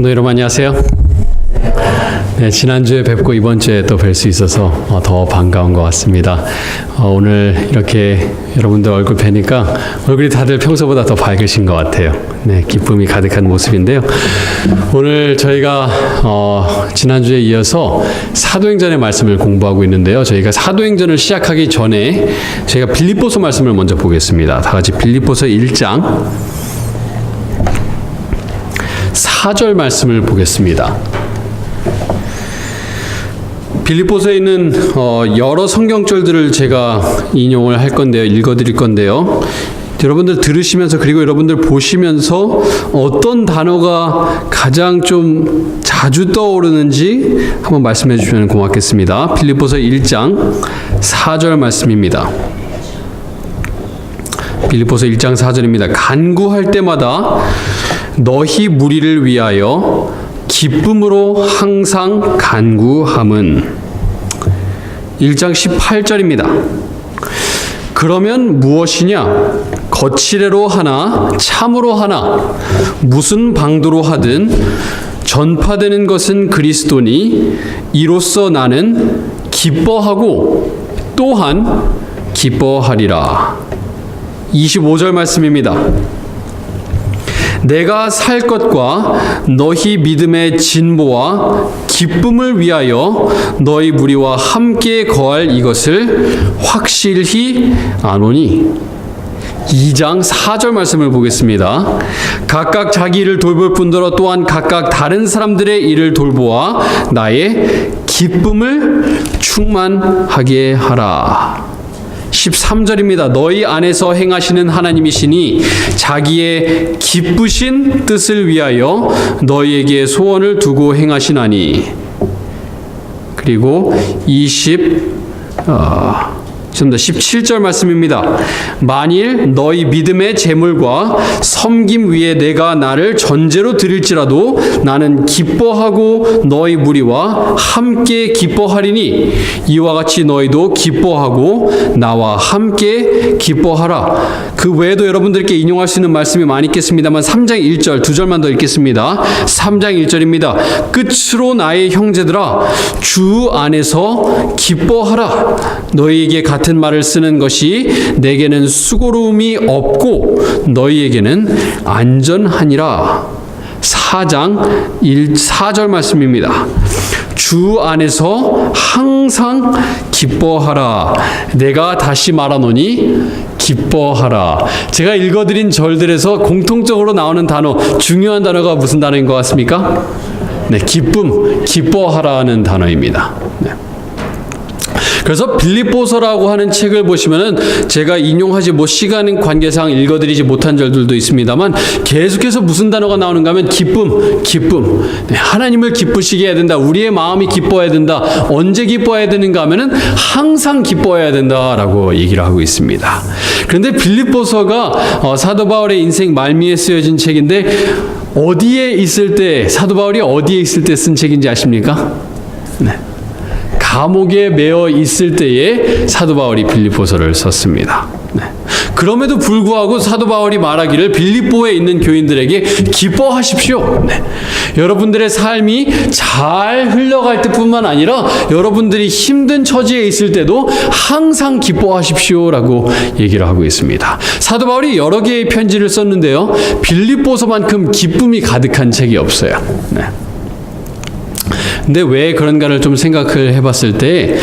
성도 여러분 안녕하세요. 네, 지난주에 뵙고 이번 주에 또 뵐 수 있어서 더 반가운 것 같습니다. 오늘 이렇게 여러분들 얼굴 뵈니까 얼굴이 다들 평소보다 더 밝으신 것 같아요. 네, 기쁨이 가득한 모습인데요. 오늘 저희가 지난주에 이어서 사도행전의 말씀을 공부하고 있는데요. 저희가 사도행전을 시작하기 전에 저희가 빌립보서 말씀을 먼저 보겠습니다. 다 같이 빌립보서 1장 4절 말씀을 보겠습니다. 빌립보서에 있는 여러 성경절들을 제가 인용을 할 건데요. 읽어드릴 건데요. 여러분들 들으시면서 그리고 여러분들 보시면서 어떤 단어가 가장 좀 자주 떠오르는지 한번 말씀해 주시면 고맙겠습니다. 빌립보서 1장 4절 말씀입니다. 빌립보서 1장 4절입니다. 간구할 때마다 너희 무리를 위하여 기쁨으로 항상 간구함은 1장 18절입니다. 그러면 무엇이냐? 거칠애로 하나 참으로 하나 무슨 방도로 하든 전파되는 것은 그리스도니 이로써 나는 기뻐하고 또한 기뻐하리라. 25절 말씀입니다. 내가 살 것과 너희 믿음의 진보와 기쁨을 위하여 너희 무리와 함께 거할 이것을 확실히 아노니. 2장 4절 말씀을 보겠습니다. 각각 자기 일을 돌볼 뿐더러 또한 각각 다른 사람들의 일을 돌보아 나의 기쁨을 충만하게 하라. 13절입니다. 너희 안에서 행하시는 하나님이시니 자기의 기쁘신 뜻을 위하여 너희에게 소원을 두고 행하시나니. 그리고 17절 말씀입니다. 만일 너희 믿음의 재물과 섬김 위에 내가 나를 전제로 드릴지라도 나는 기뻐하고 너희 무리와 함께 기뻐하리니 이와 같이 너희도 기뻐하고 나와 함께 기뻐하라. 그 외에도 여러분들께 인용할 수 있는 말씀이 많이 있겠습니다만 3장 1절 2절만 더 읽겠습니다. 3장 1절입니다. 끝으로 나의 형제들아 주 안에서 기뻐하라. 너희에게 같은 말을 쓰는 것이 내게는 수고로움이 없고 너희에게는 안전하니라. 4장 4절 말씀입니다. 주 안에서 항상 기뻐하라. 내가 다시 말하노니 기뻐하라. 제가 읽어드린 절들에서 공통적으로 나오는 단어, 중요한 단어가 무슨 단어인 것 같습니까? 네, 기쁨, 기뻐하라는 단어입니다. 네. 그래서 빌립보서라고 하는 책을 보시면은 제가 인용하지 시간 관계상 읽어드리지 못한 절들도 있습니다만 계속해서 무슨 단어가 나오는가 하면 기쁨. 네, 하나님을 기쁘시게 해야 된다. 우리의 마음이 기뻐해야 된다. 언제 기뻐해야 되는가 하면은 항상 기뻐해야 된다라고 얘기를 하고 있습니다. 그런데 빌립보서가 사도 바울의 인생 말미에 쓰여진 책인데 어디에 있을 때 사도 바울이 어디에 있을 때 쓴 책인지 아십니까? 네. 감옥에 매어 있을 때에 사도 바울이 빌립보서를 썼습니다. 네. 그럼에도 불구하고 사도 바울이 말하기를 빌립보에 있는 교인들에게 기뻐하십시오. 네. 여러분들의 삶이 잘 흘러갈 때뿐만 아니라 여러분들이 힘든 처지에 있을 때도 항상 기뻐하십시오라고 얘기를 하고 있습니다. 사도 바울이 여러 개의 편지를 썼는데요. 빌립보서만큼 기쁨이 가득한 책이 없어요. 네. 근데 왜 그런가를 좀 생각을 해봤을 때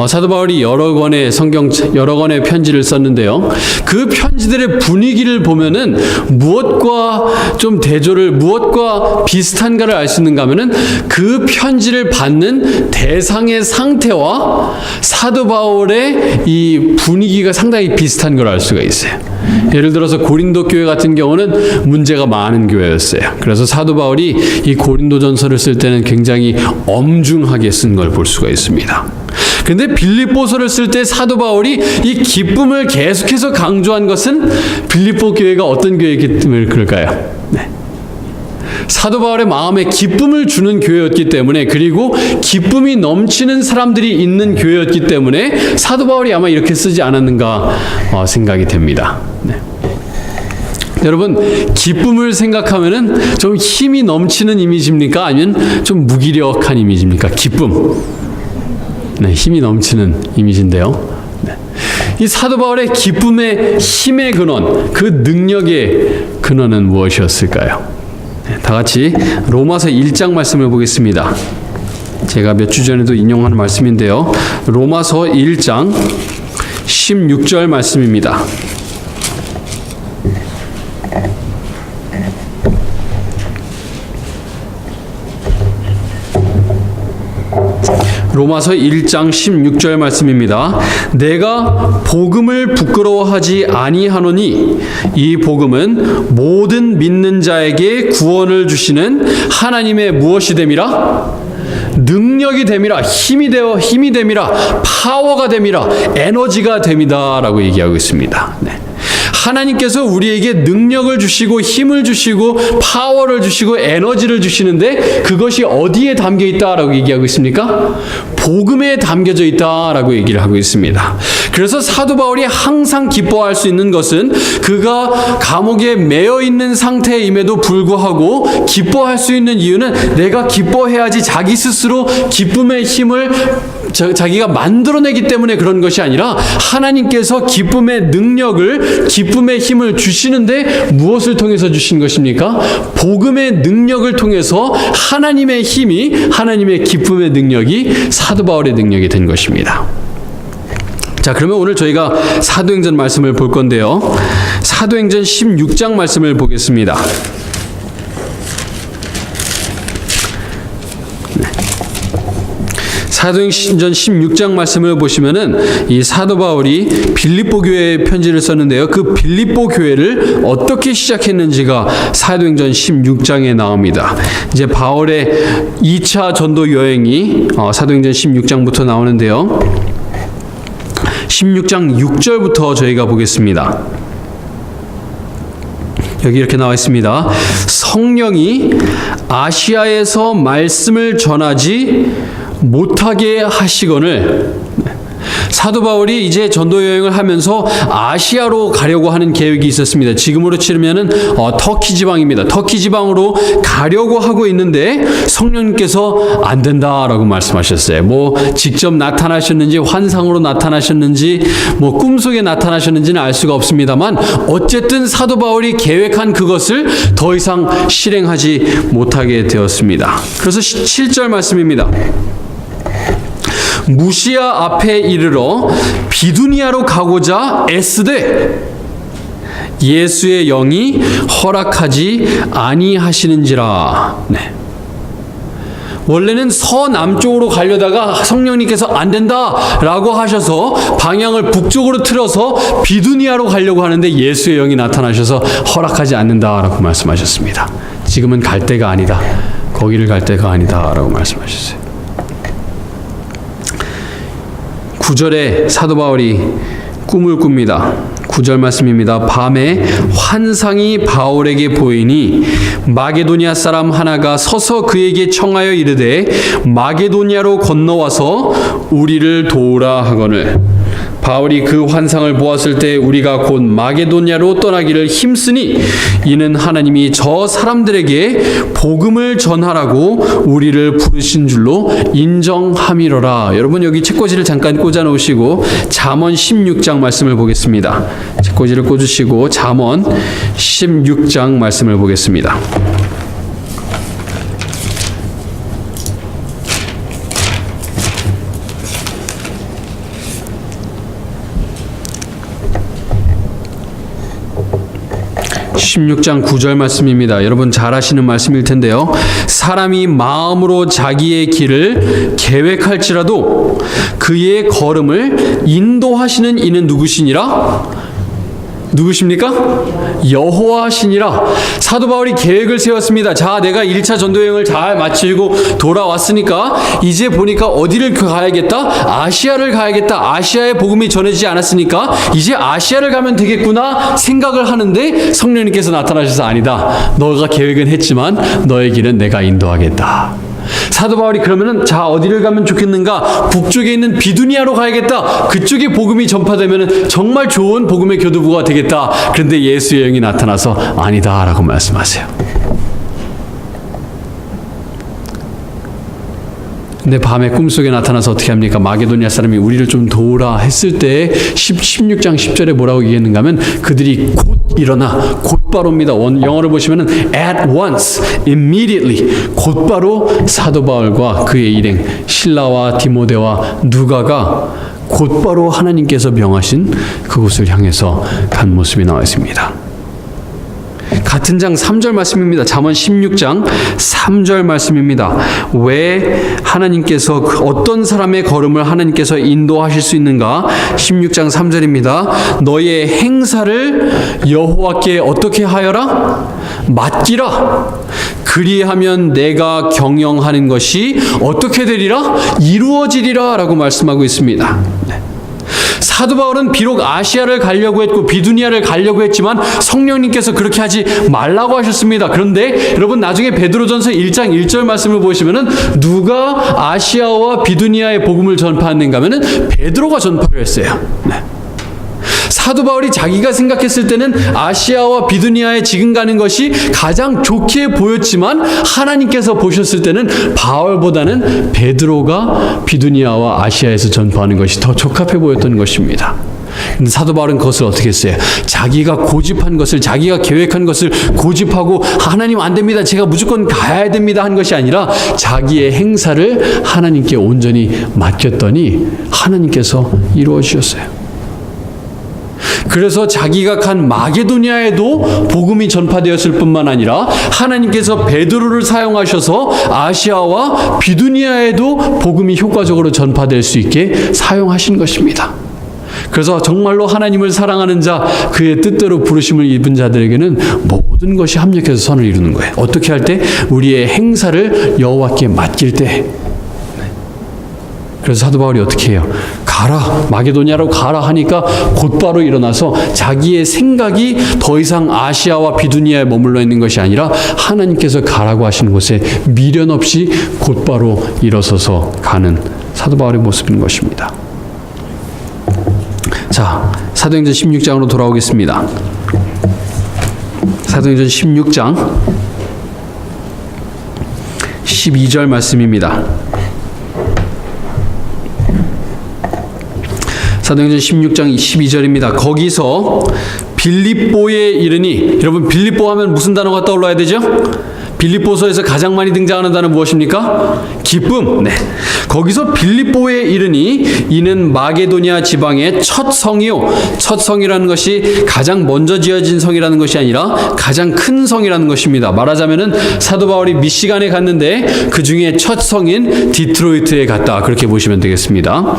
사도 바울이 여러 권의 편지를 썼는데요. 그 편지들의 분위기를 보면은 무엇과 비슷한가를 알 수 있는가 하면은 그 편지를 받는 대상의 상태와 사도 바울의 이 분위기가 상당히 비슷한 걸 알 수가 있어요. 예를 들어서 고린도 교회 같은 경우는 문제가 많은 교회였어요. 그래서 사도 바울이 이 고린도전서를 쓸 때는 굉장히 엄중하게 쓴 걸 볼 수가 있습니다. 그런데 빌립보서를 쓸 때 사도 바울이 이 기쁨을 계속해서 강조한 것은 빌립보 교회가 어떤 교회이기 때문에 그럴까요? 네. 사도 바울의 마음에 기쁨을 주는 교회였기 때문에, 그리고 기쁨이 넘치는 사람들이 있는 교회였기 때문에 사도 바울이 아마 이렇게 쓰지 않았는가 생각이 됩니다. 네. 여러분, 기쁨을 생각하면은 좀 힘이 넘치는 이미지입니까? 아니면 좀 무기력한 이미지입니까? 기쁨. 네, 힘이 넘치는 이미지인데요. 네. 이 사도 바울의 기쁨의 힘의 근원, 그 능력의 근원은 무엇이었을까요? 네, 다 같이 로마서 1장 말씀을 보겠습니다. 제가 몇 주 전에도 인용한 말씀인데요. 로마서 1장 16절 말씀입니다. 로마서 1장 16절 말씀입니다. 내가 복음을 부끄러워하지 아니하노니 이 복음은 모든 믿는 자에게 구원을 주시는 하나님의 무엇이 됨이라? 능력이 됨이라, 힘이 됨이라, 파워가 됨이라, 에너지가 됨이다 라고 얘기하고 있습니다. 네. 하나님께서 우리에게 능력을 주시고 힘을 주시고 파워를 주시고 에너지를 주시는데 그것이 어디에 담겨 있다라고 얘기하고 있습니까? 복음에 담겨져 있다라고 얘기를 하고 있습니다. 그래서 사도 바울이 항상 기뻐할 수 있는 것은 그가 감옥에 매여 있는 상태임에도 불구하고 기뻐할 수 있는 이유는 내가 기뻐해야지 자기 스스로 기쁨의 힘을 자기가 만들어내기 때문에 그런 것이 아니라 하나님께서 기쁨의 능력을, 기쁨의 힘을 주시는데 무엇을 통해서 주신 것입니까? 복음의 능력을 통해서 하나님의 힘이, 하나님의 기쁨의 능력이 사도 바울의 능력이 된 것입니다. 자, 그러면 오늘 저희가 사도행전 말씀을 볼 건데요. 사도행전 16장 말씀을 보겠습니다. 사도행전 16장 말씀을 보시면은 이 사도 바울이 빌립보 교회에 편지를 썼는데요. 그 빌립보 교회를 어떻게 시작했는지가 사도행전 16장에 나옵니다. 이제 바울의 2차 전도 여행이 사도행전 16장부터 나오는데요. 16장 6절부터 저희가 보겠습니다. 여기 이렇게 나와 있습니다. 성령이 아시아에서 말씀을 전하지 못하게 하시거늘. 사도 바울이 이제 전도 여행을 하면서 아시아로 가려고 하는 계획이 있었습니다. 지금으로 치면은 터키 지방입니다. 터키 지방으로 가려고 하고 있는데 성령님께서 안 된다라고 말씀하셨어요. 뭐 직접 나타나셨는지 환상으로 나타나셨는지 뭐 꿈속에 나타나셨는지는 알 수가 없습니다만 어쨌든 사도 바울이 계획한 그것을 더 이상 실행하지 못하게 되었습니다. 그래서 7절 말씀입니다. 무시아 앞에 이르러 비두니아로 가고자 애쓰되 예수의 영이 허락하지 아니하시는지라. 네. 원래는 서남쪽으로 가려다가 성령님께서 안 된다라고 하셔서 방향을 북쪽으로 틀어서 비두니아로 가려고 하는데 예수의 영이 나타나셔서 허락하지 않는다라고 말씀하셨습니다. 지금은 갈 때가 아니다. 거기를 갈 때가 아니다라고 말씀하셨어요. 9절에 사도 바울이 꿈을 꿉니다. 9절 말씀입니다. 밤에 환상이 바울에게 보이니 마게도니아 사람 하나가 서서 그에게 청하여 이르되 마게도니아로 건너와서 우리를 도우라 하거늘. 바울이 그 환상을 보았을 때 우리가 곧 마게도니아로 떠나기를 힘쓰니 이는 하나님이 저 사람들에게 복음을 전하라고 우리를 부르신 줄로 인정함이로라. 여러분 여기 책꽂이를 잠깐 꽂아 놓으시고 잠언 16장 말씀을 보겠습니다. 책꽂이를 꽂으시고 잠언 16장 말씀을 보겠습니다. 16장 9절 말씀입니다. 여러분 잘 아시는 말씀일 텐데요. 사람이 마음으로 자기의 길을 계획할지라도 그의 걸음을 인도하시는 이는 누구시니라? 누구십니까? 여호와시니라. 사도 바울이 계획을 세웠습니다. 자, 내가 1차 전도여행을 잘 마치고 돌아왔으니까 이제 보니까 어디를 가야겠다? 아시아를 가야겠다. 아시아에 복음이 전해지지 않았으니까 이제 아시아를 가면 되겠구나 생각을 하는데 성령님께서 나타나셔서 아니다. 너가 계획은 했지만 너의 길은 내가 인도하겠다. 사도 바울이 그러면은 자 어디를 가면 좋겠는가? 북쪽에 있는 비두니아로 가야겠다. 그쪽에 복음이 전파되면은 정말 좋은 복음의 교두부가 되겠다. 그런데 예수의 영이 나타나서 아니다라고 말씀하세요. 근데 밤에 꿈속에 나타나서 어떻게 합니까? 마게도니아 사람이 우리를 좀 도우라 했을 때 16장 10절에 뭐라고 얘기했는가 하면 그들이 곧 일어나 곧바로입니다. 영어를 보시면은 at once, immediately 곧바로 사도 바울과 그의 일행 실라와 디모데와 누가가 곧바로 하나님께서 명하신 그곳을 향해서 간 모습이 나와 있습니다. 같은 장 3절 말씀입니다. 잠언 16장 3절 말씀입니다. 왜 하나님께서 어떤 사람의 걸음을 하나님께서 인도하실 수 있는가? 16장 3절입니다. 너의 행사를 여호와께 어떻게 하여라? 맡기라. 그리하면 내가 경영하는 것이 어떻게 되리라? 이루어지리라 라고 말씀하고 있습니다. 사도 바울은 비록 아시아를 가려고 했고 비두니아를 가려고 했지만 성령님께서 그렇게 하지 말라고 하셨습니다. 그런데 여러분 나중에 베드로전서 1장 1절 말씀을 보시면은 누가 아시아와 비두니아의 복음을 전파했는가 하면은 베드로가 전파를 했어요. 사도 바울이 자기가 생각했을 때는 아시아와 비두니아에 지금 가는 것이 가장 좋게 보였지만 하나님께서 보셨을 때는 바울보다는 베드로가 비두니아와 아시아에서 전파하는 것이 더 적합해 보였던 것입니다. 근데 사도 바울은 그것을 어떻게 했어요? 자기가 고집한 것을, 자기가 계획한 것을 고집하고 하나님 안 됩니다, 제가 무조건 가야 됩니다 한 것이 아니라 자기의 행사를 하나님께 온전히 맡겼더니 하나님께서 이루어 주셨어요. 그래서 자기가 간 마게도니아에도 복음이 전파되었을 뿐만 아니라 하나님께서 베드로를 사용하셔서 아시아와 비두니아에도 복음이 효과적으로 전파될 수 있게 사용하신 것입니다. 그래서 정말로 하나님을 사랑하는 자, 그의 뜻대로 부르심을 입은 자들에게는 모든 것이 합력해서 선을 이루는 거예요. 어떻게 할 때? 우리의 행사를 여호와께 맡길 때. 그래서 사도 바울이 어떻게 해요? 가라, 마게도니아로 가라 하니까 곧바로 일어나서 자기의 생각이 더 이상 아시아와 비두니아에 머물러 있는 것이 아니라 하나님께서 가라고 하시는 곳에 미련 없이 곧바로 일어서서 가는 사도 바울의 모습인 것입니다. 자, 사도행전 16장으로 돌아오겠습니다. 사도행전 16장 12절 말씀입니다. 사도행전 16장 12절입니다. 거기서 빌립보에 이르니, 여러분 빌립보 하면 무슨 단어가 떠올라야 되죠? 빌립보서에서 가장 많이 등장하는 단어는 무엇입니까? 기쁨. 네. 거기서 빌립보에 이르니 이는 마게도니아 지방의 첫 성이요. 첫 성이라는 것이 가장 먼저 지어진 성이라는 것이 아니라 가장 큰 성이라는 것입니다. 말하자면은 사도 바울이 미시간에 갔는데 그 중에 첫 성인 디트로이트에 갔다. 그렇게 보시면 되겠습니다.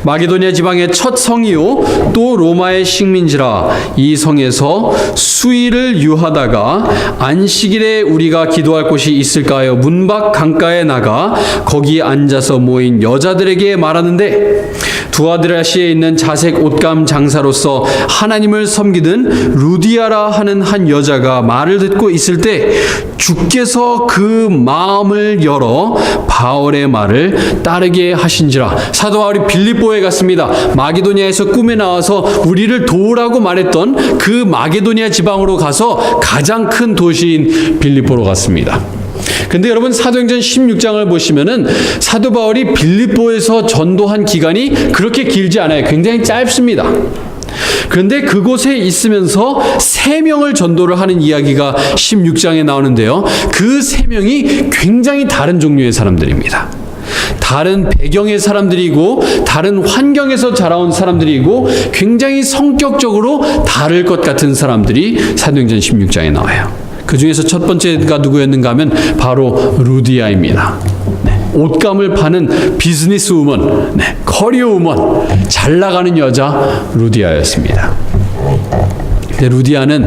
마게도니아 지방의 첫 성이요 또 로마의 식민지라. 이 성에서 수일을 유하다가 안식일에 우리가 기도할 곳이 있을까요? 문 밖 강가에 나가 거기 앉아서 모인 여자들에게 말하는데, 두아드라시에 있는 자색 옷감 장사로서 하나님을 섬기던 루디아라 하는 한 여자가 말을 듣고 있을 때 주께서 그 마음을 열어 바울의 말을 따르게 하신지라. 사도 바울이 빌립보에 갔습니다. 마게도니아에서 꿈에 나와서 우리를 도우라고 말했던 그 마게도니아 지방으로 가서 가장 큰 도시인 빌립보로 갔습니다. 근데 여러분 사도행전 16장을 보시면은 사도 바울이 빌립보에서 전도한 기간이 그렇게 길지 않아요. 굉장히 짧습니다. 그런데 그곳에 있으면서 3명을 전도를 하는 이야기가 16장에 나오는데요. 그 3명이 굉장히 다른 종류의 사람들입니다. 다른 배경의 사람들이고 다른 환경에서 자라온 사람들이고 굉장히 성격적으로 다를 것 같은 사람들이 사도행전 16장에 나와요. 그 중에서 첫 번째가 누구였는가 하면 바로 루디아입니다. 옷감을 파는 비즈니스 우먼, 커리어 우먼, 잘 나가는 여자 루디아였습니다. 근데 루디아는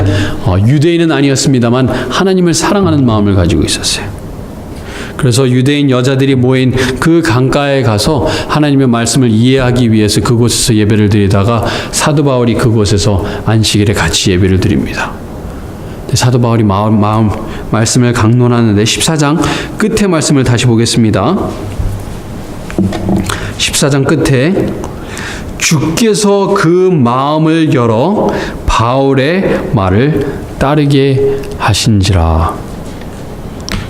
유대인은 아니었습니다만 하나님을 사랑하는 마음을 가지고 있었어요. 그래서 유대인 여자들이 모인 그 강가에 가서 하나님의 말씀을 이해하기 위해서 그곳에서 예배를 드리다가 사도 바울이 그곳에서 안식일에 같이 예배를 드립니다. 사도 바울이 말씀을 강론하는데 14장 끝에 말씀을 다시 보겠습니다. 14장 끝에 주께서 그 마음을 열어 바울의 말을 따르게 하신지라.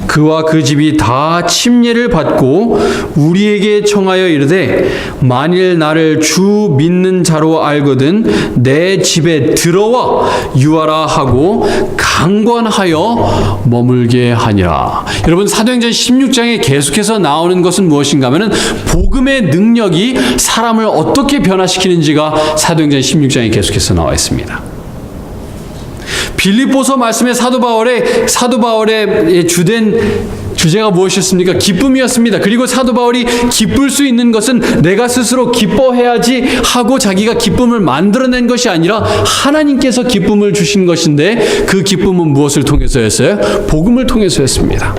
그와 그 집이 다 침례를 받고 우리에게 청하여 이르되 만일 나를 주 믿는 자로 알거든 내 집에 들어와 유하라 하고 강권하여 머물게 하니라. 여러분, 사도행전 16장에 계속해서 나오는 것은 무엇인가 하면은 복음의 능력이 사람을 어떻게 변화시키는지가 사도행전 16장에 계속해서 나와 있습니다. 빌립보서 말씀에 사도 바울의 주제가 무엇이었습니까? 기쁨이었습니다. 그리고 사도 바울이 기쁠 수 있는 것은 내가 스스로 기뻐해야지 하고 자기가 기쁨을 만들어낸 것이 아니라 하나님께서 기쁨을 주신 것인데, 그 기쁨은 무엇을 통해서였어요? 복음을 통해서였습니다.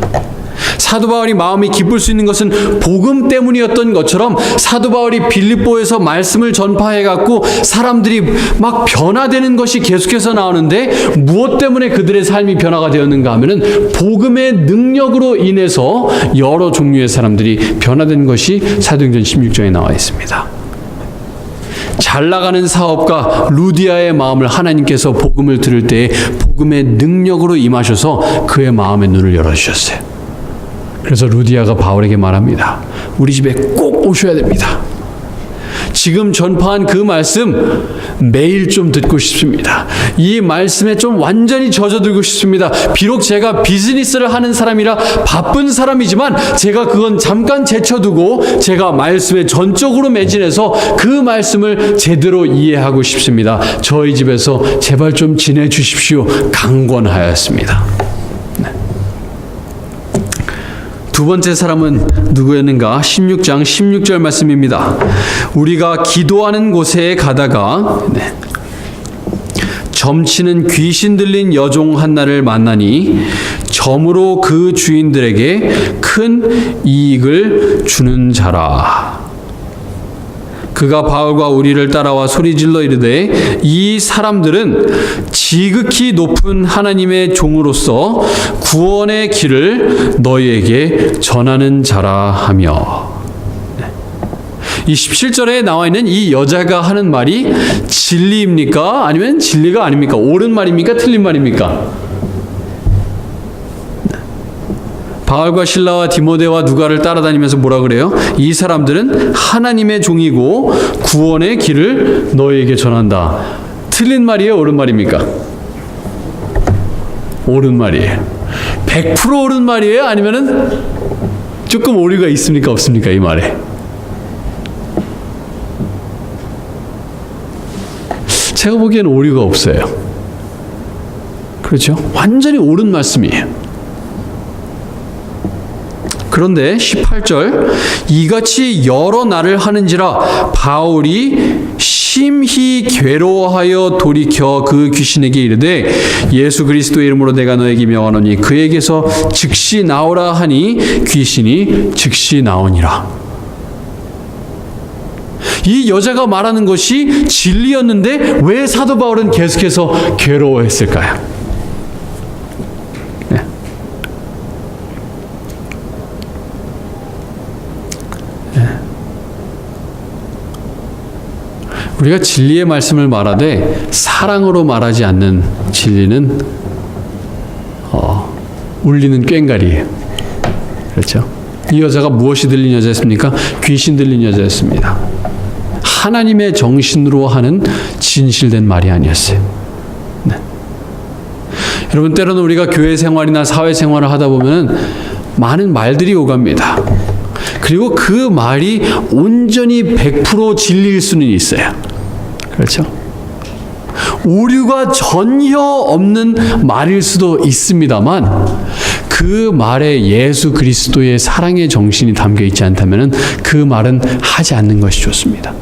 사도 바울이 마음이 기쁠 수 있는 것은 복음 때문이었던 것처럼, 사도 바울이 빌립보에서 말씀을 전파해갖고 사람들이 막 변화되는 것이 계속해서 나오는데, 무엇 때문에 그들의 삶이 변화가 되었는가 하면은 복음의 능력으로 인해서 여러 종류의 사람들이 변화된 것이 사도행전 16장에 나와 있습니다. 잘 나가는 사업가 루디아의 마음을 하나님께서 복음을 들을 때에 복음의 능력으로 임하셔서 그의 마음의 눈을 열어주셨어요. 그래서 루디아가 바울에게 말합니다. 우리 집에 꼭 오셔야 됩니다. 지금 전파한 그 말씀 매일 좀 듣고 싶습니다. 이 말씀에 좀 완전히 젖어들고 싶습니다. 비록 제가 비즈니스를 하는 사람이라 바쁜 사람이지만 제가 그건 잠깐 제쳐두고 제가 말씀에 전적으로 매진해서 그 말씀을 제대로 이해하고 싶습니다. 저희 집에서 제발 좀 지내주십시오. 강권하였습니다. 두 번째 사람은 누구였는가? 16장 16절 말씀입니다. 우리가 기도하는 곳에 가다가 점치는 귀신 들린 여종 한나를 만나니 점으로 그 주인들에게 큰 이익을 주는 자라. 그가 바울과 우리를 따라와 소리질러 이르되 이 사람들은 지극히 높은 하나님의 종으로서 구원의 길을 너희에게 전하는 자라 하며. 이 17절에 나와 있는 이 여자가 하는 말이 진리입니까? 아니면 진리가 아닙니까? 옳은 말입니까? 틀린 말입니까? 바울과 실라와 디모데와 누가를 따라다니면서 뭐라 그래요? 이 사람들은 하나님의 종이고 구원의 길을 너희에게 전한다. 틀린 말이에요? 옳은 말입니까? 옳은 말이에요. 100% 옳은 말이에요? 아니면은 조금 오류가 있습니까? 없습니까? 이 말에. 제가 보기에는 오류가 없어요. 그렇죠? 완전히 옳은 말씀이에요. 그런데 18절 이같이 여러 날을 하는지라 바울이 심히 괴로워하여 돌이켜 그 귀신에게 이르되 예수 그리스도의 이름으로 내가 너에게 명하노니 그에게서 즉시 나오라 하니 귀신이 즉시 나오니라. 이 여자가 말하는 것이 진리였는데 왜 사도 바울은 계속해서 괴로워했을까요? 우리가 진리의 말씀을 말하되 사랑으로 말하지 않는 진리는 울리는 꽹과리예요. 그렇죠? 이 여자가 무엇이 들린 여자였습니까? 귀신 들린 여자였습니다. 하나님의 정신으로 하는 진실된 말이 아니었어요. 네. 여러분, 때로는 우리가 교회 생활이나 사회 생활을 하다 보면 많은 말들이 오갑니다. 그리고 그 말이 온전히 100% 진리일 수는 있어요. 그렇죠? 오류가 전혀 없는 말일 수도 있습니다만 그 말에 예수 그리스도의 사랑의 정신이 담겨 있지 않다면 그 말은 하지 않는 것이 좋습니다.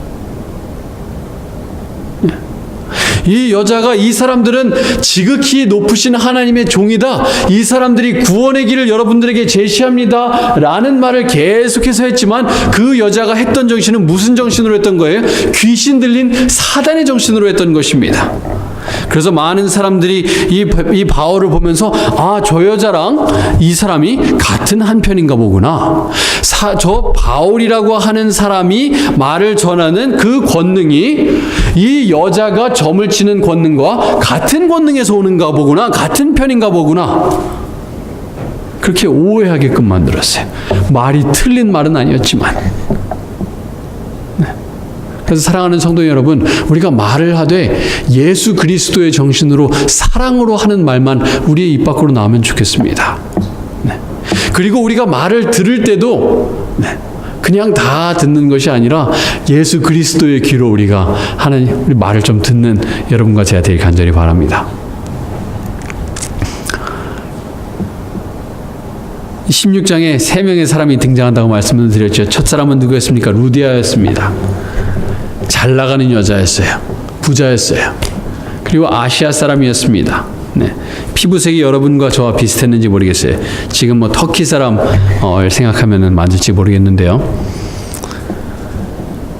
이 여자가 이 사람들은 지극히 높으신 하나님의 종이다. 이 사람들이 구원의 길을 여러분들에게 제시합니다. 라는 말을 계속해서 했지만 그 여자가 했던 정신은 무슨 정신으로 했던 거예요? 귀신 들린 사단의 정신으로 했던 것입니다. 그래서 많은 사람들이 이 바울을 보면서 저 여자랑 이 사람이 같은 한편인가 보구나. 저 바울이라고 하는 사람이 말을 전하는 그 권능이 이 여자가 점을 치는 권능과 같은 권능에서 오는가 보구나. 같은 편인가 보구나. 그렇게 오해하게끔 만들었어요. 말이 틀린 말은 아니었지만. 그래서 사랑하는 성도 여러분, 우리가 말을 하되 예수 그리스도의 정신으로 사랑으로 하는 말만 우리의 입 밖으로 나오면 좋겠습니다. 그리고 우리가 말을 들을 때도 그냥 다 듣는 것이 아니라 예수 그리스도의 귀로 우리가 하나님 우리 말을 좀 듣는 여러분과 제가 되길 간절히 바랍니다. 16장에 3명의 사람이 등장한다고 말씀을 드렸죠. 첫 사람은 누구였습니까? 루디아였습니다. 잘 나가는 여자였어요. 부자였어요. 그리고 아시아 사람이었습니다. 피부색이 여러분과 저와 비슷했는지 모르겠어요. 지금 터키 사람 생각하면 맞을지 모르겠는데요.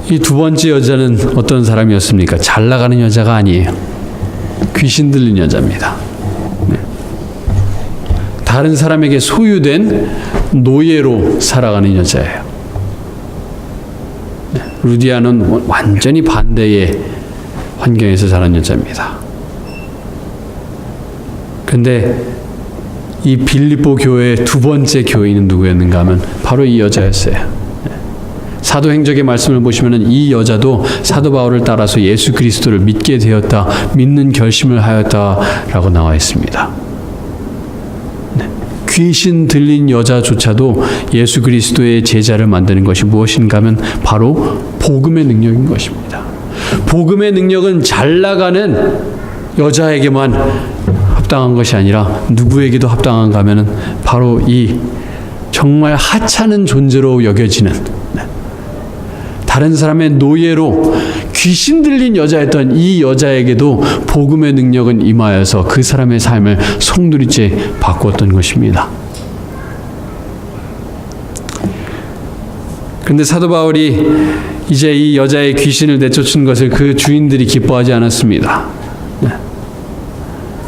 이 두 번째 여자는 어떤 사람이었습니까? 잘 나가는 여자가 아니에요. 귀신 들린 여자입니다. 다른 사람에게 소유된 노예로 살아가는 여자예요. 루디아는 완전히 반대의 환경에서 자란 여자입니다. 그런데 이 빌립보 교회의 두 번째 교인은 누구였는가 하면 바로 이 여자였어요. 사도행적의 말씀을 보시면 이 여자도 사도 바울을 따라서 예수 그리스도를 믿게 되었다, 믿는 결심을 하였다라고 나와 있습니다. 귀신 들린 여자조차도 예수 그리스도의 제자를 만드는 것이 무엇인가 하면 바로 복음의 능력인 것입니다. 복음의 능력은 잘 나가는 여자에게만 합당한 것이 아니라 누구에게도 합당한가 하면 바로 이 정말 하찮은 존재로 여겨지는 다른 사람의 노예로 귀신 들린 여자였던 이 여자에게도 복음의 능력은 임하여서 그 사람의 삶을 송두리째 바꾸었던 것입니다. 그런데 사도 바울이 이제 이 여자의 귀신을 내쫓은 것을 그 주인들이 기뻐하지 않았습니다.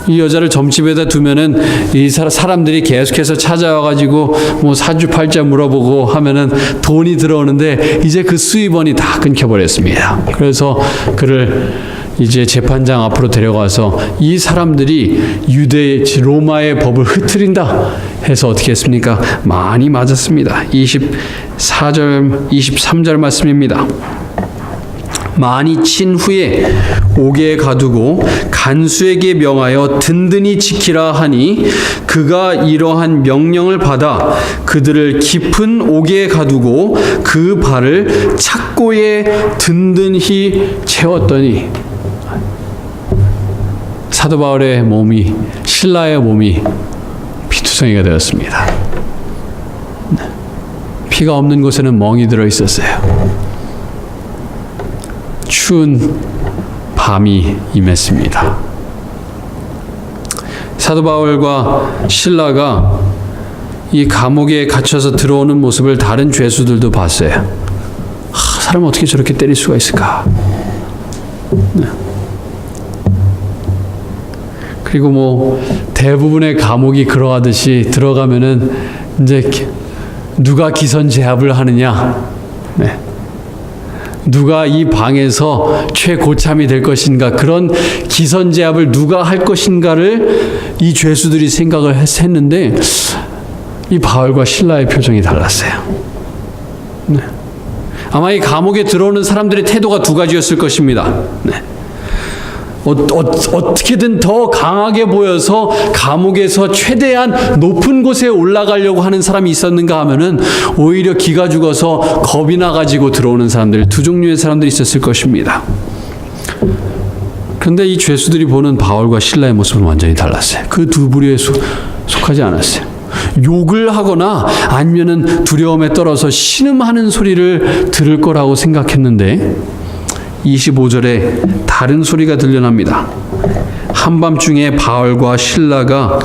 이 여자를 점집에다 두면은 이 사람들이 계속해서 찾아와가지고 사주팔자 물어보고 하면은 돈이 들어오는데 이제 그 수입원이 다 끊겨버렸습니다. 그래서 그를 이제 재판장 앞으로 데려가서 이 사람들이 로마의 법을 흐트린다 해서 어떻게 했습니까? 많이 맞았습니다. 24절, 23절 말씀입니다. 많이 친 후에 옥에 가두고 간수에게 명하여 든든히 지키라 하니 그가 이러한 명령을 받아 그들을 깊은 옥에 가두고 그 발을 착고에 든든히 채웠더니 사도 바울의 몸이 신라의 몸이 피투성이가 되었습니다. 피가 없는 곳에는 멍이 들어 있었어요. 추운 밤이 임했습니다. 사도 바울과 실라가 이 감옥에 갇혀서 들어오는 모습을 다른 죄수들도 봤어요. 사람 어떻게 저렇게 때릴 수가 있을까? 그리고 대부분의 감옥이 그러하듯이 들어가면은 이제 누가 기선제압을 하느냐? 누가 이 방에서 최고참이 될 것인가, 그런 기선제압을 누가 할 것인가를 이 죄수들이 생각을 했는데 이 바울과 실라의 표정이 달랐어요. 아마 이 감옥에 들어오는 사람들의 태도가 두 가지였을 것입니다. 어떻게든 더 강하게 보여서 감옥에서 최대한 높은 곳에 올라가려고 하는 사람이 있었는가 하면은 오히려 기가 죽어서 겁이 나가지고 들어오는 사람들, 두 종류의 사람들이 있었을 것입니다. 그런데 이 죄수들이 보는 바울과 실라의 모습은 완전히 달랐어요. 그 두 부류에 속하지 않았어요. 욕을 하거나 아니면은 두려움에 떨어서 신음하는 소리를 들을 거라고 생각했는데 25절에 다른 소리가 들려납니다. 한밤중에 바울과 실라가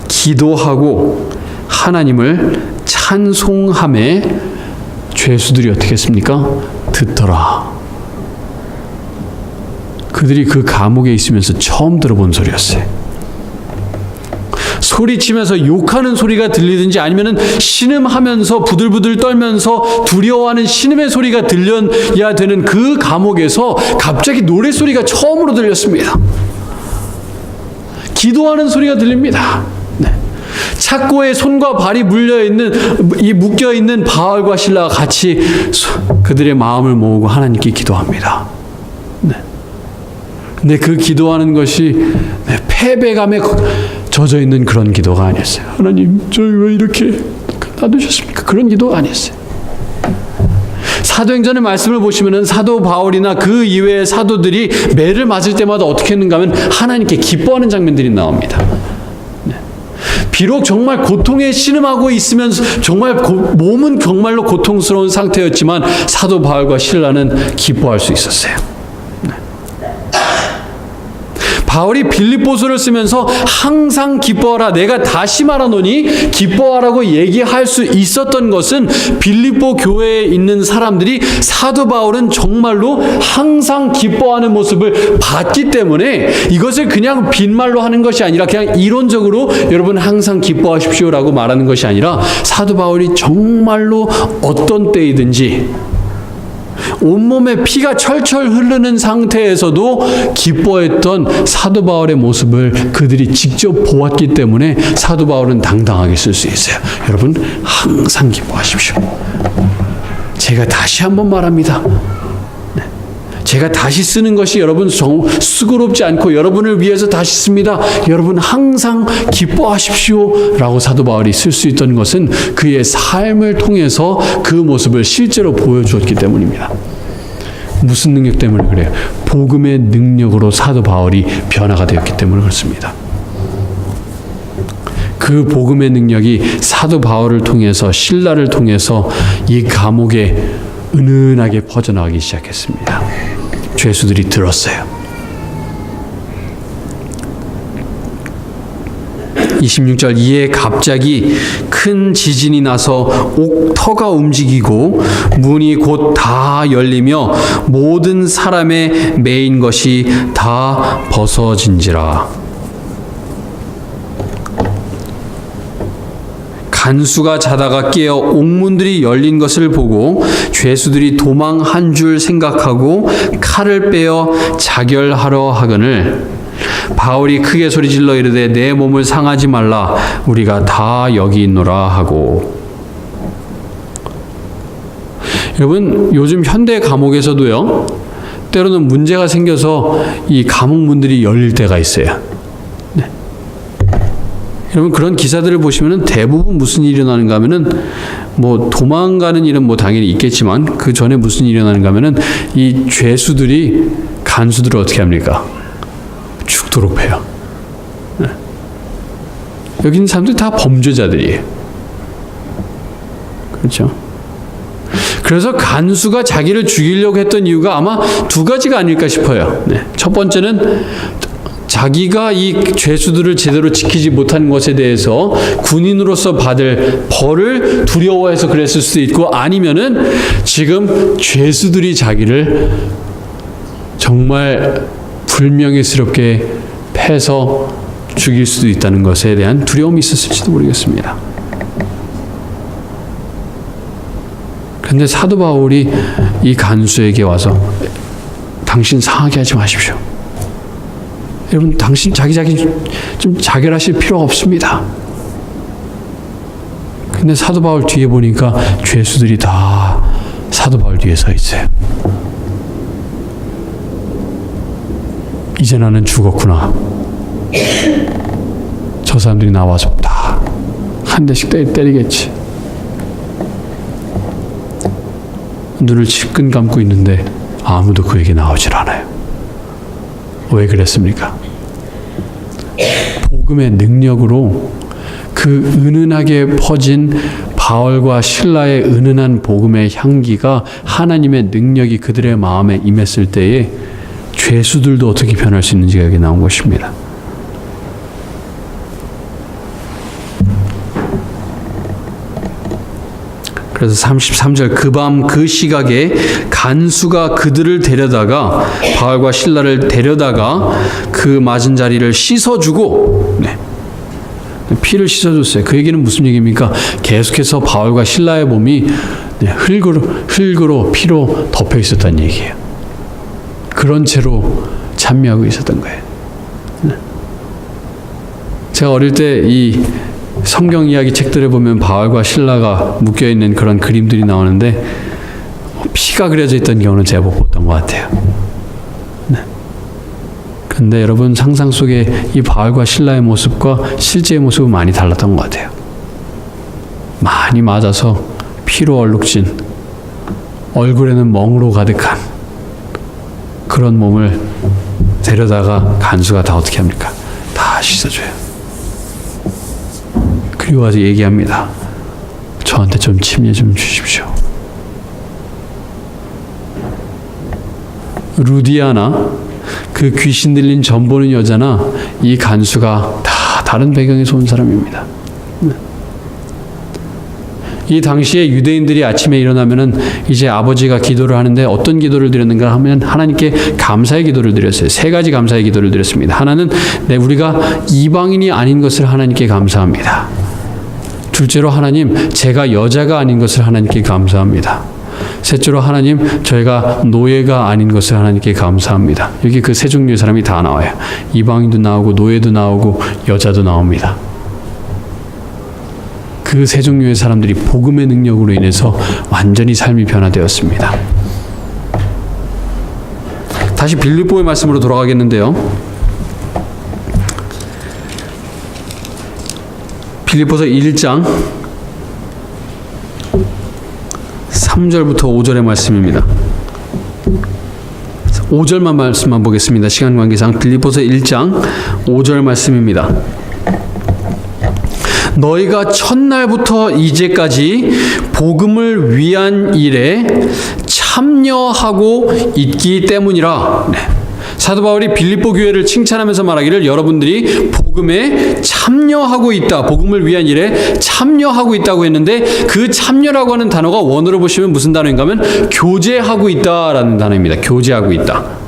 기도하고 하나님을 찬송함에 죄수들이 어떻게 했습니까? 듣더라. 그들이 그 감옥에 있으면서 처음 들어본 소리였어요. 소리치면서 욕하는 소리가 들리든지 아니면은 신음하면서 부들부들 떨면서 두려워하는 신음의 소리가 들려야 되는 그 감옥에서 갑자기 노랫소리가 처음으로 들렸습니다. 기도하는 소리가 들립니다. 네. 착고에 손과 발이 묶여있는 바알과 실라가 같이 그들의 마음을 모으고 하나님께 기도합니다. 네. 근데 그 기도하는 것이 패배감에 젖어 있는 그런 기도가 아니었어요. 하나님, 저희 왜 이렇게 놔두셨습니까? 그런 기도가 아니었어요. 사도행전의 말씀을 보시면은 사도 바울이나 그 이외의 사도들이 매를 맞을 때마다 어떻게 했는가 하면 하나님께 기뻐하는 장면들이 나옵니다. 네. 비록 정말 고통에 신음하고 있으면서 정말 몸은 정말로 고통스러운 상태였지만 사도 바울과 실라는 기뻐할 수 있었어요. 바울이 빌립보서를 쓰면서 항상 기뻐하라, 내가 다시 말하노니 기뻐하라고 얘기할 수 있었던 것은 빌립보 교회에 있는 사람들이 사도 바울은 정말로 항상 기뻐하는 모습을 봤기 때문에 이것을 그냥 빈말로 하는 것이 아니라 그냥 이론적으로 여러분 항상 기뻐하십시오라고 말하는 것이 아니라 사도 바울이 정말로 어떤 때이든지 온몸에 피가 철철 흐르는 상태에서도 기뻐했던 사도 바울의 모습을 그들이 직접 보았기 때문에 사도 바울은 당당하게 쓸 수 있어요. 여러분 항상 기뻐하십시오. 제가 다시 한번 말합니다. 제가 다시 쓰는 것이 여러분 수고롭지 않고 여러분을 위해서 다시 씁니다. 여러분 항상 기뻐하십시오 라고 사도 바울이 쓸 수 있던 것은 그의 삶을 통해서 그 모습을 실제로 보여주었기 때문입니다. 무슨 능력 때문에 그래요? 복음의 능력으로 사도 바울이 변화가 되었기 때문에 그렇습니다. 그 복음의 능력이 사도 바울을 통해서 실라를 통해서 이 감옥에 은은하게 퍼져나가기 시작했습니다. 죄수들이 들었어요. 26절, 이에 갑자기 큰 지진이 나서 옥터가 움직이고 문이 곧 다 열리며 모든 사람의 매인 것이 다 벗어진지라. 간수가 자다가 깨어 옥문들이 열린 것을 보고 죄수들이 도망한 줄 생각하고 칼을 빼어 자결하려 하거늘 바울이 크게 소리질러 이르되 내 몸을 상하지 말라, 우리가 다 여기 있노라 하고. 여러분 요즘 현대 감옥에서도요 때로는 문제가 생겨서 이 감옥 문들이 열릴 때가 있어요. 여러분 그런 기사들을 보시면은 대부분 무슨 일이 일어나는가 하면은 뭐 도망가는 일은 뭐 당연히 있겠지만 그 전에 무슨 일이 일어나는가 하면은 이 죄수들이 간수들을 어떻게 합니까? 죽도록 패요. 여기 있는 사람들이 다 범죄자들이에요. 그렇죠? 그래서 간수가 자기를 죽이려고 했던 이유가 아마 두 가지가 아닐까 싶어요. 첫 번째는 자기가 이 죄수들을 제대로 지키지 못한 것에 대해서 군인으로서 받을 벌을 두려워해서 그랬을 수도 있고, 아니면은 지금 죄수들이 자기를 정말 불명예스럽게 패서 죽일 수도 있다는 것에 대한 두려움이 있었을지도 모르겠습니다. 그런데 사도 바울이 이 간수에게 와서 당신 상하게 하지 마십시오. 여러분 당신 자기 좀 자결하실 필요가 없습니다. 근데 사도 바울 뒤에 보니까 죄수들이 다 사도 바울 뒤에 서 있어요. 이제 나는 죽었구나. 저 사람들이 나와서 다 한 대씩 때리겠지. 눈을 질끈 감고 있는데 아무도 그에게 나오질 않아요. 왜 그랬습니까? 복음의 능력으로 그 은은하게 퍼진 바울과 실라의 은은한 복음의 향기가, 하나님의 능력이 그들의 마음에 임했을 때에 죄수들도 어떻게 변할 수 있는지가 여기 나온 것입니다. 그래서 33절 그 밤 그 시각에 간수가 그들을 데려다가 바울과 실라를 데려다가 그 맞은 자리를 씻어주고 피를 씻어줬어요. 그 얘기는 무슨 얘기입니까? 계속해서 바울과 실라의 몸이 흙으로 피로 덮여 있었다는 얘기예요. 그런 채로 찬미하고 있었던 거예요. 제가 어릴 때 이 성경 이야기 책들을 보면 바울과 실라가 묶여있는 그런 그림들이 나오는데 피가 그려져 있던 경우는 제가 못 봤던 것 같아요. 그런데 여러분 상상 속에 이 바울과 실라의 모습과 실제의 모습은 많이 달랐던 것 같아요. 많이 맞아서 피로 얼룩진, 얼굴에는 멍으로 가득한 그런 몸을 데려다가 간수가 다 어떻게 합니까? 다 씻어줘요. 그리고 와서 얘기합니다. 저한테 좀 침례 좀 주십시오. 루디아나 그 귀신 들린 점 보는 여자나 이 간수가 다 다른 배경에서 온 사람입니다. 이 당시에 유대인들이 아침에 일어나면은 이제 아버지가 기도를 하는데 어떤 기도를 드렸는가 하면 하나님께 감사의 기도를 드렸어요. 세 가지 감사의 기도를 드렸습니다. 하나는 우리가 이방인이 아닌 것을 하나님께 감사합니다. 둘째로 하나님 제가 여자가 아닌 것을 하나님께 감사합니다. 셋째로 하나님 저희가 노예가 아닌 것을 하나님께 감사합니다. 여기 그 세 종류의 사람이 다 나와요. 이방인도 나오고 노예도 나오고 여자도 나옵니다. 그 세 종류의 사람들이 복음의 능력으로 인해서 완전히 삶이 변화되었습니다. 다시 빌립보의 말씀으로 돌아가겠는데요. 빌립보서 1장 3절부터 5절의 말씀입니다. 5절만 말씀만 보겠습니다. 시간 관계상 빌립보서 1장 5절 말씀입니다. 너희가 첫날부터 이제까지 복음을 위한 일에 참여하고 있기 때문이라. 사도 바울이 빌립보 교회를 칭찬하면서 말하기를 여러분들이 복음에 참여하고 있다. 복음을 위한 일에 참여하고 있다고 했는데 그 참여라고 하는 단어가 원어로 보시면 무슨 단어인가 하면 교제하고 있다라는 단어입니다. 교제하고 있다.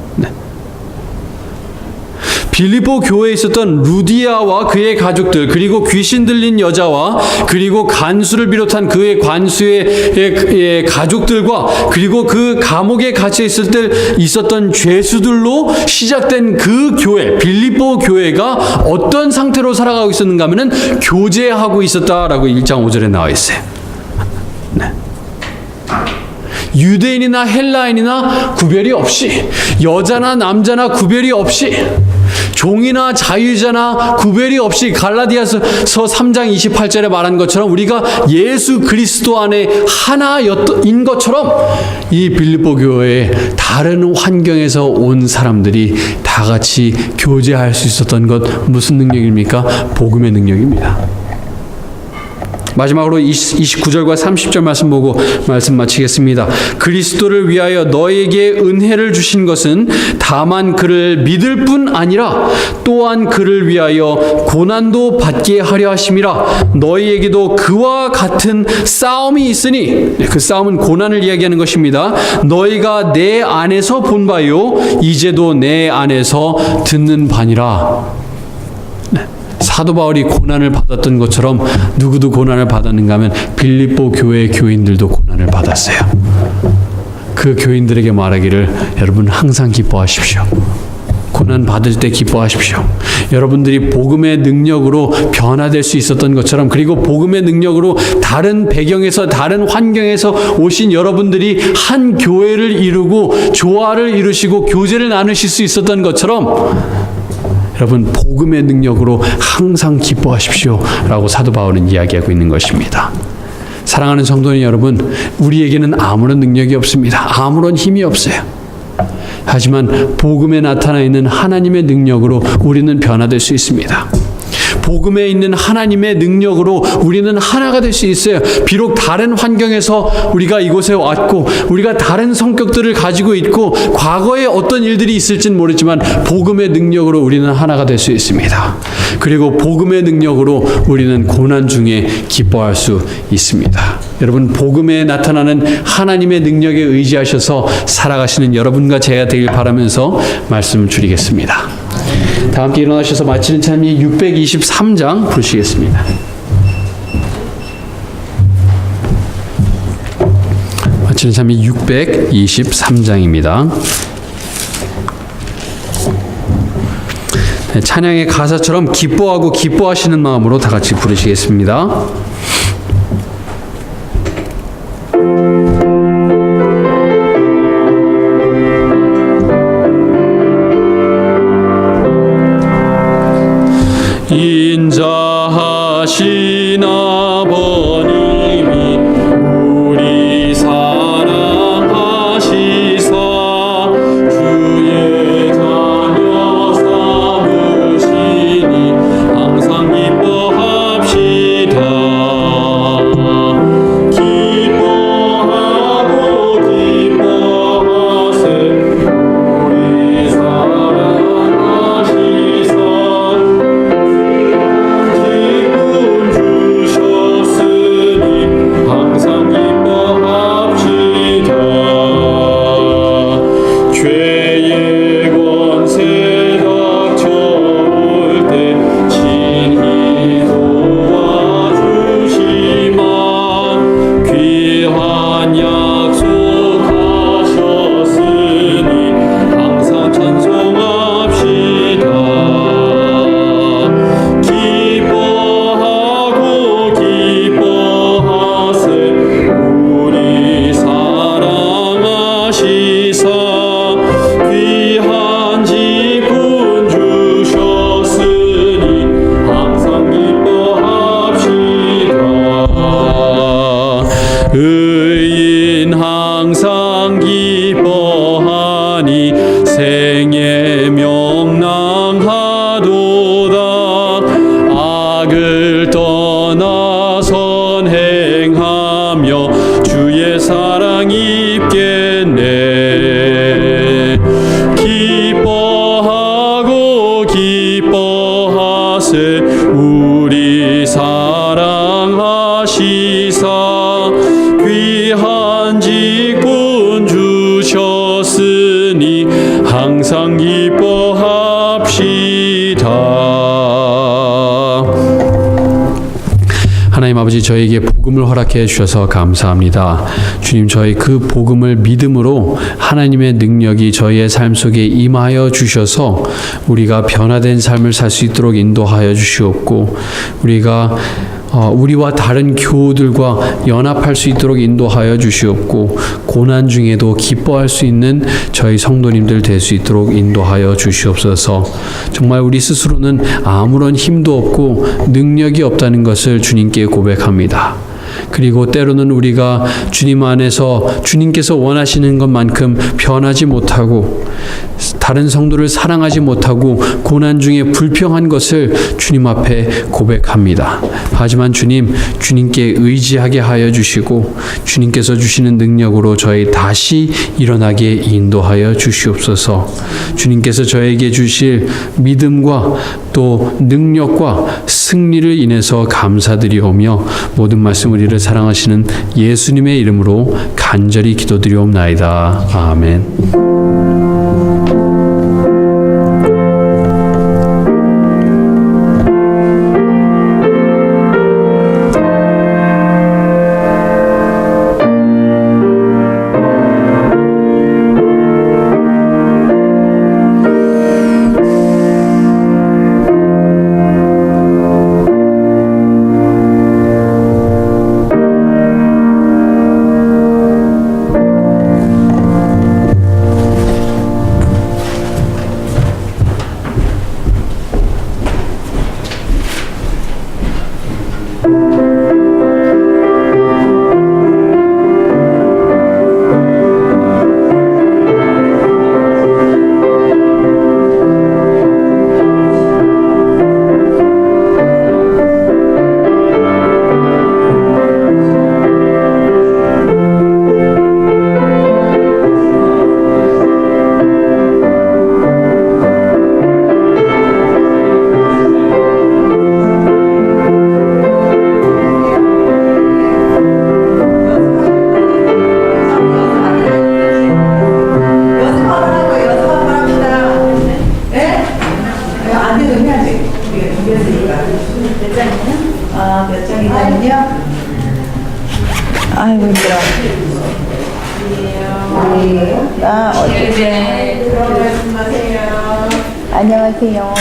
빌립보 교회에 있었던 루디아와 그의 가족들, 그리고 귀신 들린 여자와 그리고 간수를 비롯한 그의 관수의 가족들과 그리고 그 감옥에 갇혀 있을 때 있었던 죄수들로 시작된 그 교회, 빌립보 교회가 어떤 상태로 살아가고 있었는가 하면은 교제하고 있었다라고 1장 5절에 나와 있어요. 유대인이나 헬라인이나 구별이 없이, 여자나 남자나 구별이 없이, 종이나 자유자나 구별이 없이 갈라디아서 3장 28절에 말한 것처럼 우리가 예수 그리스도 안에 하나인 것처럼 이 빌립보 교회에 다른 환경에서 온 사람들이 다 같이 교제할 수 있었던 것, 무슨 능력입니까? 복음의 능력입니다. 마지막으로 29절과 30절 말씀 보고 말씀 마치겠습니다. 그리스도를 위하여 너에게 은혜를 주신 것은 다만 그를 믿을 뿐 아니라 또한 그를 위하여 고난도 받게 하려 하심이라. 너희에게도 그와 같은 싸움이 있으니, 그 싸움은 고난을 이야기하는 것입니다. 너희가 내 안에서 본 바요 이제도 내 안에서 듣는 바니라. 사도 바울이 고난을 받았던 것처럼 누구도 고난을 받았는가 하면 빌립보 교회의 교인들도 고난을 받았어요. 그 교인들에게 말하기를 여러분 항상 기뻐하십시오. 고난 받을 때 기뻐하십시오. 여러분들이 복음의 능력으로 변화될 수 있었던 것처럼, 그리고 복음의 능력으로 다른 배경에서 다른 환경에서 오신 여러분들이 한 교회를 이루고 조화를 이루시고 교제를 나누실 수 있었던 것처럼 여러분 복음의 능력으로 항상 기뻐하십시오 라고 사도 바울은 이야기하고 있는 것입니다. 사랑하는 성도님 여러분, 우리에게는 아무런 능력이 없습니다. 아무런 힘이 없어요. 하지만 복음에 나타나 있는 하나님의 능력으로 우리는 변화될 수 있습니다. 복음에 있는 하나님의 능력으로 우리는 하나가 될 수 있어요. 비록 다른 환경에서 우리가 이곳에 왔고 우리가 다른 성격들을 가지고 있고 과거에 어떤 일들이 있을지는 모르지만 복음의 능력으로 우리는 하나가 될 수 있습니다. 그리고 복음의 능력으로 우리는 고난 중에 기뻐할 수 있습니다. 여러분, 복음에 나타나는 하나님의 능력에 의지하셔서 살아가시는 여러분과 제가 되길 바라면서 말씀을 줄이겠습니다. 다 함께 일어나셔서 마치는 찬미 623장 부르시겠습니다. 마치는 찬미 623장입니다. 찬양의 가사처럼 기뻐하고 기뻐하시는 마음으로 다 같이 부르시겠습니다. 인자하신 아버님이 우리 사랑하시사 주의 자녀 삼으시니 항상 기뻐합시다. 기뻐하고 기뻐하세 우리 사랑하시사 항상 기뻐합시다. 죄의 권세 닥쳐올 때 친히 도와주시마 귀한 약속하셨으니 항상 찬송합시다. 기뻐하고 기뻐하세 우리 사랑하시사 귀한 직분 주셨으니 항상 기뻐합시다. 의인 항상 기뻐하니 생애 명랑하도다. 악을 떠나 선행하며 주의 사랑 입겠네. 기뻐하고 기뻐하세 우리 사랑하시사 귀한 직분 주셨으니 항상 기뻐합시다. 하나님 아버지, 저에게 복음을 허락해 주셔서 감사합니다. 주님, 저희 그 복음을 믿음으로 하나님의 능력이 저희의 삶 속에 임하여 주셔서 우리가 변화된 삶을 살 수 있도록 인도하여 주시옵고, 우리와 다른 교우들과 연합할 수 있도록 인도하여 주시옵고, 고난 중에도 기뻐할 수 있는 저희 성도님들 될 수 있도록 인도하여 주시옵소서. 정말 우리 스스로는 아무런 힘도 없고 능력이 없다는 것을 주님께 고백합니다. 그리고 때로는 우리가 주님 안에서 주님께서 원하시는 것만큼 변하지 못하고 다른 성도를 사랑하지 못하고 고난 중에 불평한 것을 주님 앞에 고백합니다. 하지만 주님께 의지하게 하여 주시고 주님께서 주시는 능력으로 저희 다시 일어나게 인도하여 주시옵소서. 주님께서 저에게 주실 믿음과 또 능력과 승리를 인해서 감사드리오며 모든 말씀 우리를 사랑하시는 예수님의 이름으로 간절히 기도드리옵나이다. 아멘. 아, 몇 장이냐면요? 아이고, 힘들어. 아, 어떻게. 네, 들어가지 마세요. 안녕하세요.